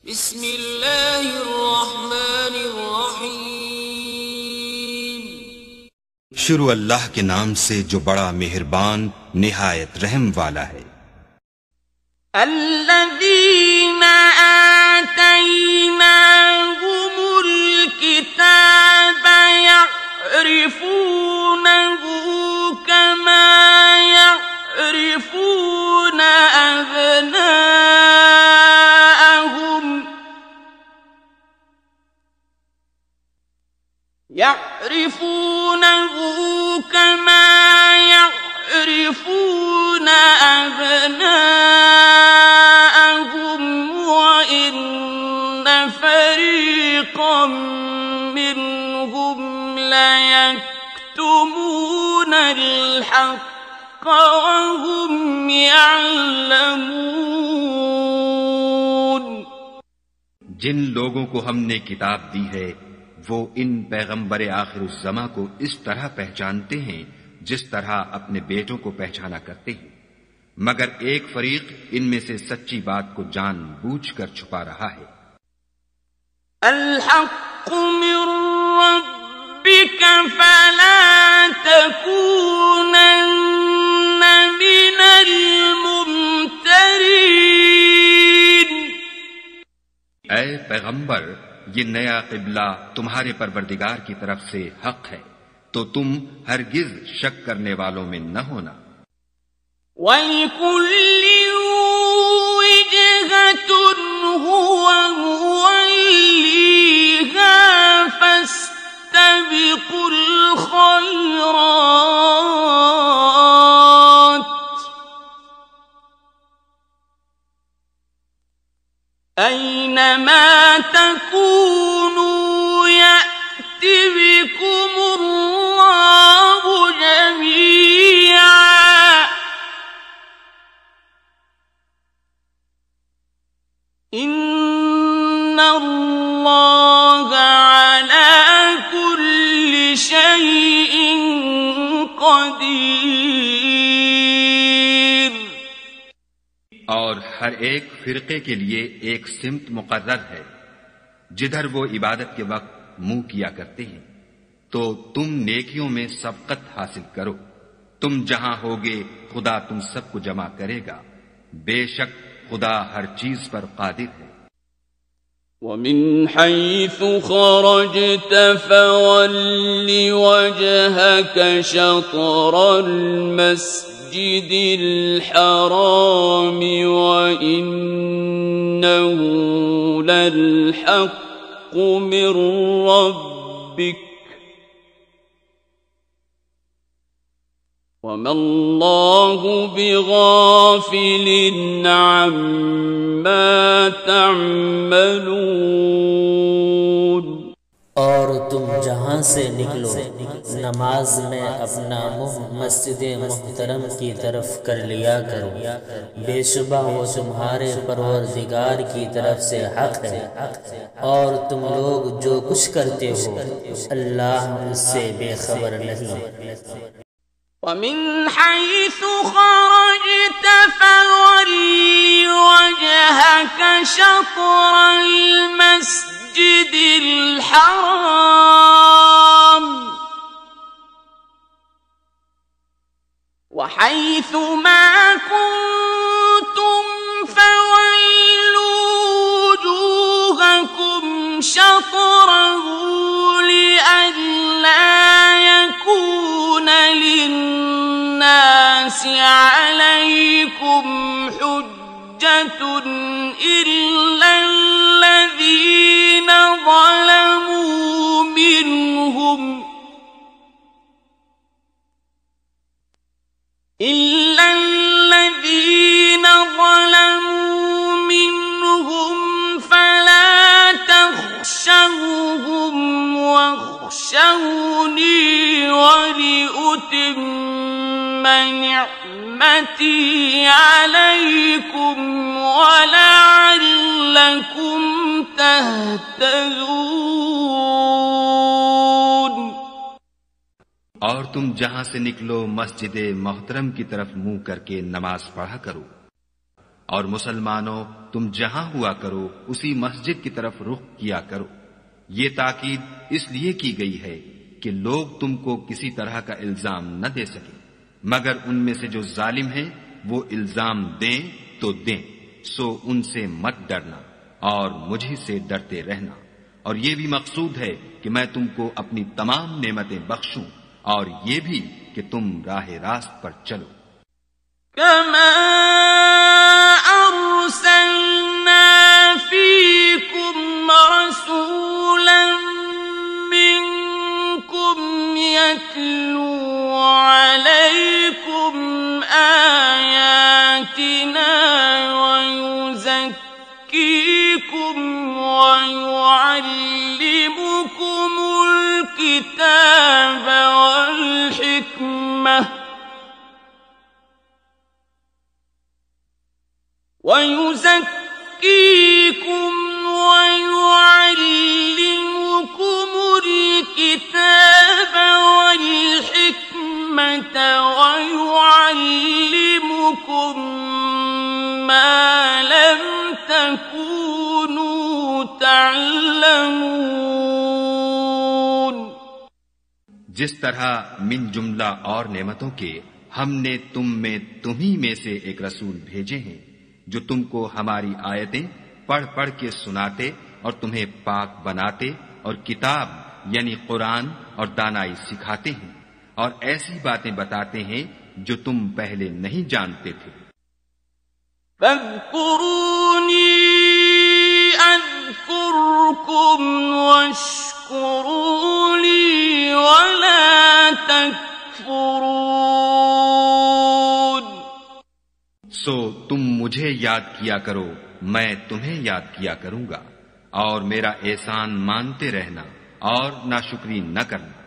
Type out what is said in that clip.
बिस्मिल्लाहिर्रहमानिर्रहीम। शुरू अल्लाह के नाम से जो बड़ा मेहरबान निहायत रहम वाला है। अल्लज़ीना आतैनाहुमुल किताब यअरिफूनहु कमा यअरिफून अबनाअहुम यअरिफूनहु कमा यअरिफून अबनाअहुम व इन्न फरीक़म मिनहुम लयक्तुमूनल हक़्क़ व हुम यअलमून। जिन लोगों को हमने किताब दी है वो इन पैगंबर आखिरुज़्ज़मा को इस तरह पहचानते हैं जिस तरह अपने बेटों को पहचाना करते हैं, मगर एक फरीक इनमें से सच्ची बात को जानबूझकर छुपा रहा है। अल-हक़्क़ु मिर रब्बिका फला तकूनन्न मिनल मुम्तरीन। ऐ पैगंबर, ये नया किबला तुम्हारे परवरदिगार की तरफ से हक है, तो तुम हरगिज शक करने वालों में न होना। वलिकुल्लिन विजहतुन हुवा मुवल्लिहा फस्तबिकुल खैरात ऐनमा तकूनू यअति बिकुमुल्लाहु जमीआ। इन्नल्लाहा अला कुल्लि शैइन क़दीर। और हर एक फिरके के लिए एक सिमत मुकर्रर है जिधर वो इबादत के वक्त मुंह किया करते हैं, तो तुम नेकियों में सबकत हासिल करो। तुम जहां होगे खुदा तुम सबको जमा करेगा। बेशक खुदा हर चीज पर कादिर है। वमिन हैसु खरजत फवल्ल वजहक शत्रल मस्जिदिल हराम व इन्नहु लल हक़्क़ु मिर रब्बिक वमल्लाहु बिगाफिलिन अम्मा तअमलून। और तुम जहाँ से निकलो नमाज में अपना मुँह मस्जिद मुहतरम की तरफ कर लिया करो। बेशुबा वो तुम्हारे परवरदिगार की तरफ से हक है, और तुम लोग जो कुछ करते हो अल्लाह उससे बेखबर नहीं। वमिन हैसु खरजत फवल्ल वजहक शत्रल मस्जिदिल हराम व हैसुमा कुंतुम फवल्लू वजूहकुम शत्रहु लिअल्ला यकून लिन्नासि अलैकुम हुज्जतुन इल्ला अल्लज़ीना ज़लमू मिनहुम फला तख़शवहुम वख़शवनी वलिउतिम्म निअमती अलैकुम वलअल्लकुम तहतदून। और तुम जहां से निकलो मस्जिद मोहतरम की तरफ मुंह करके नमाज पढ़ा करो। और मुसलमानों, तुम जहां हुआ करो उसी मस्जिद की तरफ रुख किया करो। ये ताकीद इसलिए की गई है कि लोग तुमको किसी तरह का इल्जाम न दे सके, मगर उनमें से जो जालिम हैं वो इल्जाम दें तो दें, सो उनसे मत डरना और मुझी से डरते रहना। और ये भी मकसूद है कि मैं तुमको अपनी तमाम नेमतें बख्शूं और ये भी कि तुम राह रास्त पर चलो। कमा अरसलना फीकुम रसूलन मिनकुम यतलू अलैकुम आयातिना व युज़क्कीकुम व युअल्लिमुकुमुल किताब वल हिकमह وَيُزَكِّيكُمْ وَيُعَلِّمُكُمُ الْكِتَابَ وَالْحِكْمَةَ وَيُعَلِّمُكُم مَّا لَمْ تَكُونُوا تَعْلَمُونَ। जिस तरह मिन जुमला और नेमतों के हमने तुम्ही में से एक रसूल भेजे हैं जो तुमको हमारी आयतें पढ़ पढ़ के सुनाते और तुम्हें पाक बनाते और किताब यानी कुरान और दानाई सिखाते हैं और ऐसी बातें बताते हैं जो तुम पहले नहीं जानते थे। फज़्कुरूनी अज़्कुरकुम वश्कुरूली वला तकफुरून। सो तुम मुझे याद किया करो, मैं तुम्हें याद किया करूंगा, और मेरा एहसान मानते रहना और नाशुक्री न करना।